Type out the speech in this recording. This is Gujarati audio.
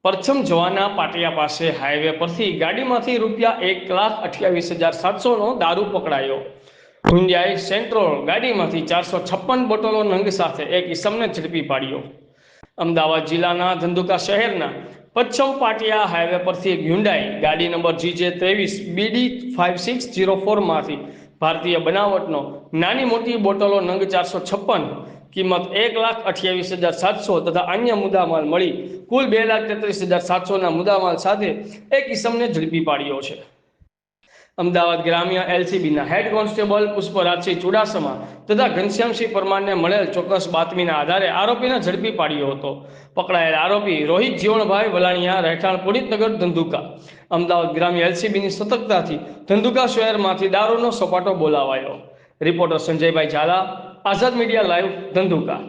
પરછમ જવાના પાટિયા પાસે હાઈવે પરથી ગાડીમાંથી ₹1,28,700નો દારૂ પકડાયો। હુન્ડાઈ સેન્ટ્રોલ ગાડીમાંથી 456 બોટલો નંગ સાથે એક ઈસમને ઝડપી પાડ્યો। અમદાવાદ જિલ્લાના ધંધુકા શહેરના પચ્છમ પાટિયા હાઈવે પરથી એક હ્યુન્ડાઈ ગાડી નંબર GJ23BD5604માંથી ભારતીય બનાવટનો નાની મોટી બોટલો નંગ 456 કિંમત ₹1,28,700 તથા અન્ય મુદ્દામાલ મળી કુલ ₹2,33,700ના મુદ્દામાલ સાથે એક ઈસમને ઝડપી પાડ્યો છે। અમદાવાદ ગ્રામ્ય એલસીબીના હેડ કોન્સ્ટેબલ પુષ્પરાજસિંહ ચુડાસમા તથા ઘનશ્યામસિંહ પરમારને મળેલ ચોક્કસ બાતમીના આધારે આરોપીને ઝડપી પાડ્યો હતો। પકડાયેલ આરોપી રોહિત જીવણભાઈ વલાણિયા, રહેઠાણ પુનિતનગર, ધંધુકા। અમદાવાદ ગ્રામ્ય એલસીબીની સતર્કતાથી ધંધુકા શહેરમાંથી દારૂનો સપાટો બોલાવાયો। રિપોર્ટર સંજયભાઈ ઝાલા, આઝાદ મીડિયા લાઈવ, ધંધુકા।